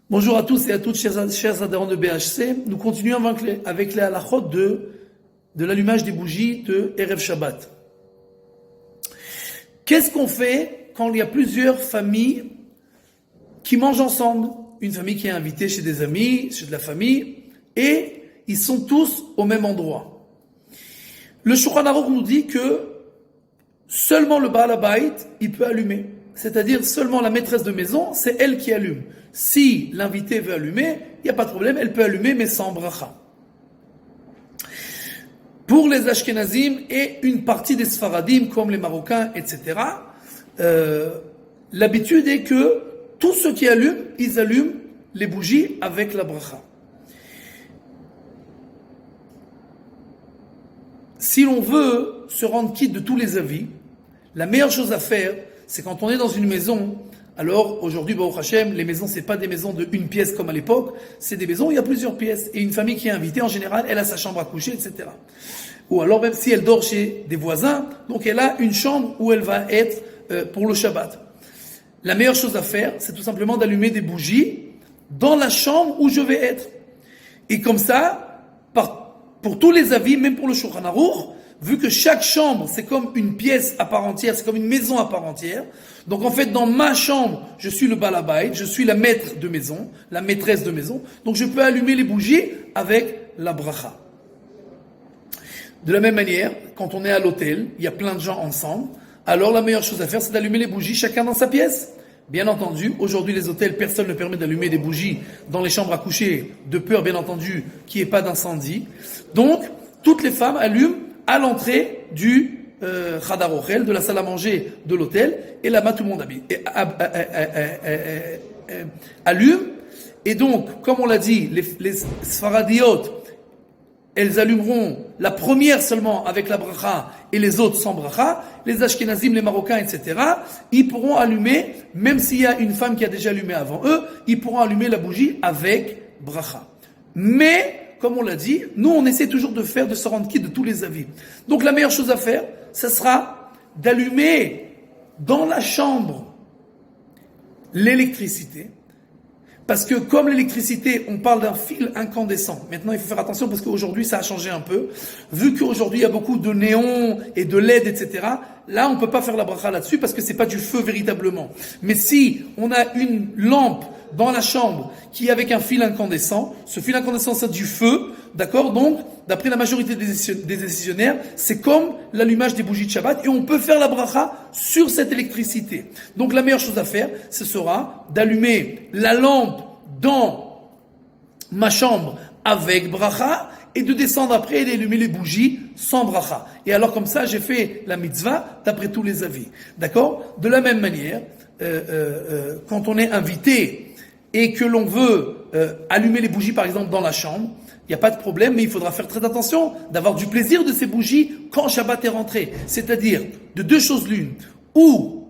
Bonjour à tous et à toutes, chers adhérents de BHC. Nous continuons avec les halachot de l'allumage des bougies de Erev Shabbat. Qu'est-ce qu'on fait quand il y a plusieurs familles qui mangent ensemble? Une famille qui est invitée chez des amis, chez de la famille, et ils sont tous au même endroit. Le Shulchan Aruch nous dit que seulement le Baal Habayit, il peut allumer. C'est-à-dire seulement la maîtresse de maison, c'est elle qui allume. Si l'invité veut allumer, il n'y a pas de problème, elle peut allumer, mais sans bracha. Pour les Ashkenazim et une partie des Sfaradim, comme les Marocains, etc., l'habitude est que tous ceux qui allument, ils allument les bougies avec la bracha. Si l'on veut se rendre quitte de tous les avis, la meilleure chose à faire, c'est quand on est dans une maison. Alors, aujourd'hui, Baruch Hashem, les maisons, c'est pas des maisons de une pièce comme à l'époque, c'est des maisons où il y a plusieurs pièces. Et une famille qui est invitée, en général, elle a sa chambre à coucher, etc. Ou alors, même si elle dort chez des voisins, donc elle a une chambre où elle va être pour le Shabbat. La meilleure chose à faire, c'est tout simplement d'allumer des bougies dans la chambre où je vais être. Et comme ça, pour tous les avis, même pour le Shulchan Aruch, vu que chaque chambre, c'est comme une pièce à part entière, c'est comme une maison à part entière. Donc en fait, dans ma chambre, je suis le Baal Habayit, je suis la maître de maison, la maîtresse de maison. Donc je peux allumer les bougies avec la bracha. De la même manière, quand on est à l'hôtel, il y a plein de gens ensemble. Alors la meilleure chose à faire, c'est d'allumer les bougies chacun dans sa pièce. Bien entendu, aujourd'hui les hôtels, personne ne permet d'allumer des bougies dans les chambres à coucher, de peur bien entendu qu'il n'y ait pas d'incendie. Donc, toutes les femmes allument à l'entrée du Chadar Ochel, de la salle à manger de l'hôtel, et là-bas tout le monde allume. Et donc, comme on l'a dit, les Sfaradiotes, elles allumeront la première seulement avec la bracha et les autres sans bracha. Les Ashkenazim, les Marocains, etc., ils pourront allumer, même s'il y a une femme qui a déjà allumé avant eux, ils pourront allumer la bougie avec bracha. Mais, comme on l'a dit, nous on essaie toujours de se rendre quitte de tous les avis. Donc la meilleure chose à faire, ce sera d'allumer dans la chambre l'électricité. Parce que comme l'électricité, on parle d'un fil incandescent. Maintenant, il faut faire attention parce qu'aujourd'hui, ça a changé un peu. Vu qu'aujourd'hui, il y a beaucoup de néons et de LED, etc., là, on peut pas faire la bracha là-dessus parce que c'est pas du feu véritablement. Mais si on a une lampe dans la chambre qui est avec un fil incandescent, ce fil incandescent, c'est du feu, d'accord? Donc, d'après la majorité des décisionnaires, c'est comme l'allumage des bougies de Shabbat et on peut faire la bracha sur cette électricité. Donc, la meilleure chose à faire, ce sera d'allumer la lampe dans ma chambre avec bracha et de descendre après et d'allumer les bougies sans bracha. Et alors, comme ça, j'ai fait la mitzvah d'après tous les avis. D'accord? De la même manière, quand on est invité et que l'on veut allumer les bougies, par exemple, dans la chambre, il n'y a pas de problème, mais il faudra faire très attention d'avoir du plaisir de ces bougies quand Shabbat est rentré. C'est-à-dire, de deux choses l'une, ou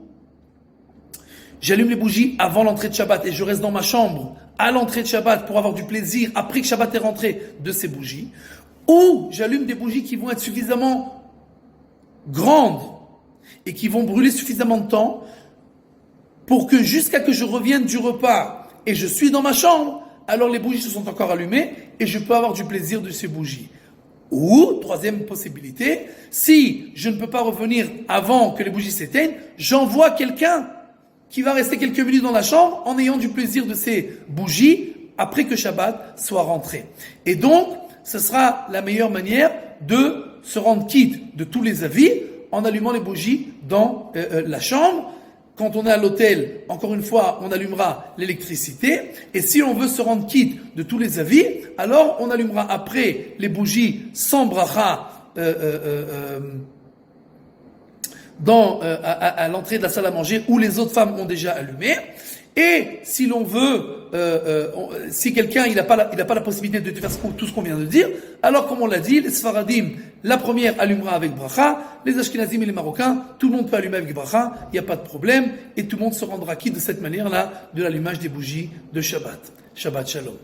j'allume les bougies avant l'entrée de Shabbat et je reste dans ma chambre à l'entrée de Shabbat pour avoir du plaisir après que Shabbat est rentré de ces bougies, ou j'allume des bougies qui vont être suffisamment grandes et qui vont brûler suffisamment de temps pour que jusqu'à que je revienne du repas et je suis dans ma chambre, alors les bougies se sont encore allumées et je peux avoir du plaisir de ces bougies. Ou, troisième possibilité, si je ne peux pas revenir avant que les bougies s'éteignent, j'envoie quelqu'un qui va rester quelques minutes dans la chambre en ayant du plaisir de ces bougies après que Shabbat soit rentré. Et donc, ce sera la meilleure manière de se rendre quitte de tous les avis en allumant les bougies dans la chambre. Quand on est à l'hôtel, encore une fois, on allumera l'électricité. Et si on veut se rendre quitte de tous les avis, alors on allumera après les bougies sans bracha à l'entrée de la salle à manger où les autres femmes ont déjà allumé. Et si l'on veut, si quelqu'un il n'a pas la possibilité de faire tout ce qu'on vient de dire, alors comme on l'a dit, les Sfaradim, la première allumera avec bracha, les Ashkenazim et les Marocains, tout le monde peut allumer avec bracha, il n'y a pas de problème, et tout le monde se rendra quitte de cette manière-là de l'allumage des bougies de Shabbat. Shabbat Shalom.